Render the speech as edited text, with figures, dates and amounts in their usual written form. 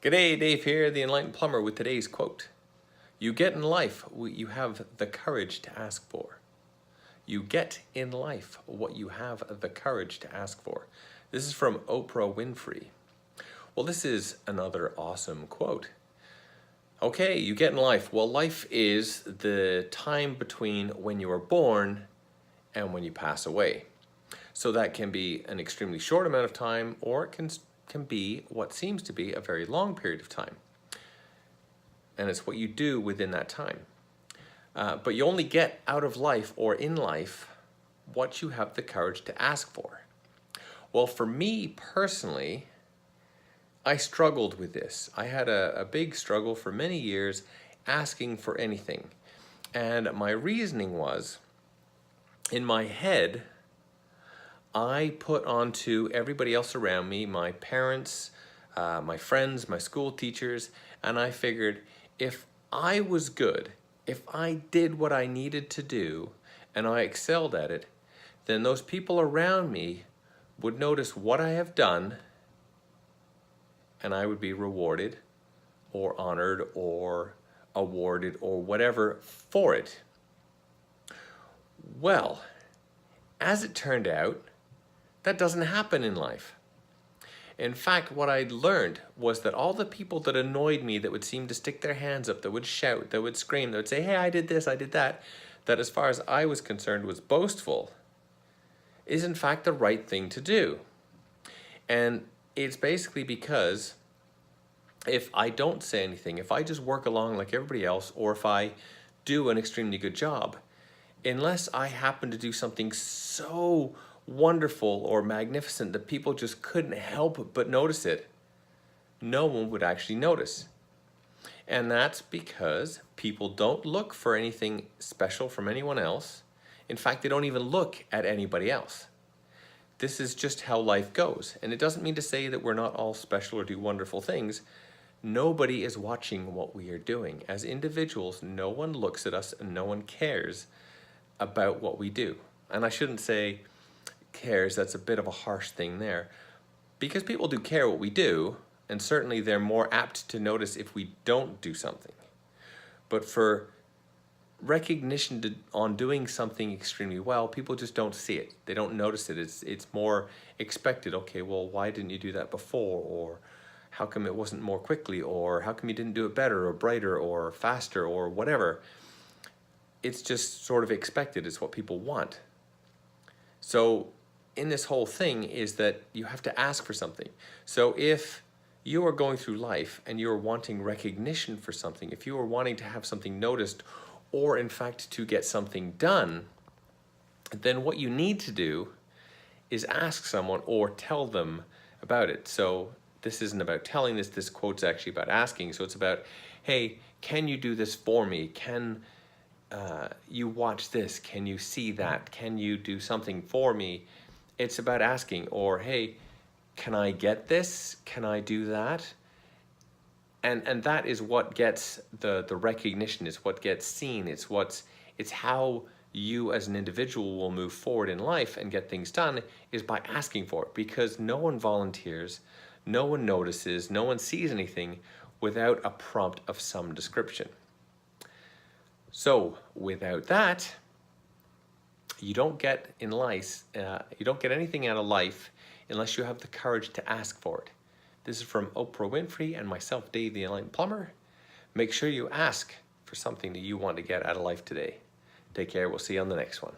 G'day, Dave here, the Enlightened Plumber, with today's quote. You get in life what you have the courage to ask for. You get in life what you have the courage to ask for. This is from Oprah Winfrey. Well, this is another awesome quote. Okay, you get in life. Well, life is the time between when you are born and when you pass away. So that can be an extremely short amount of time, or it can be what seems to be a very long period of time. And it's what you do within that time. But you only get out of life or in life what you have the courage to ask for. Well, for me personally, I struggled with this. I had a big struggle for many years asking for anything. And my reasoning was, in my head, I put onto everybody else around me, my parents, my friends, my school teachers, and I figured if I was good, if I did what I needed to do and I excelled at it, then those people around me would notice what I have done and I would be rewarded or honored or awarded or whatever for it. Well, as it turned out, that doesn't happen in life. In fact, what I learned was that all the people that annoyed me, that would seem to stick their hands up, that would shout, that would scream, that would say, hey, I did this, I did that, that as far as I was concerned was boastful, is in fact the right thing to do. And it's basically because if I don't say anything, if I just work along like everybody else, or if I do an extremely good job, unless I happen to do something so wonderful or magnificent that people just couldn't help but notice it, no one would actually notice. And that's because people don't look for anything special from anyone else. In fact, they don't even look at anybody else. This is just how life goes. And it doesn't mean to say that we're not all special or do wonderful things. Nobody is watching what we are doing. As individuals, no one looks at us and no one cares about what we do. And I shouldn't say cares, that's a bit of a harsh thing there, because people do care what we do, and certainly they're more apt to notice if we don't do something. But for recognition on doing something extremely well, people just don't see it. They don't notice it. It's more expected. Okay, well, why didn't you do that before? Or how come it wasn't more quickly? Or how come you didn't do it better or brighter or faster or whatever? It's just sort of expected. It's what people want. So in this whole thing is that you have to ask for something. So if you are going through life and you're wanting recognition for something, if you are wanting to have something noticed, or in fact to get something done, then what you need to do is ask someone or tell them about it. So this isn't about telling this quote's actually about asking. So it's about, hey, can you do this for me? Can you watch this? Can you see that? Can you do something for me? It's about asking, or hey, can I get this? Can I do that? And that is what gets the recognition, it's what gets seen, it's how you as an individual will move forward in life and get things done, is by asking for it, because no one volunteers, no one notices, no one sees anything without a prompt of some description. So without that, you don't get in life, you don't get anything out of life unless you have the courage to ask for it. This is from Oprah Winfrey and myself, Dave the Enlightened Plumber. Make sure you ask for something that you want to get out of life today. Take care. We'll see you on the next one.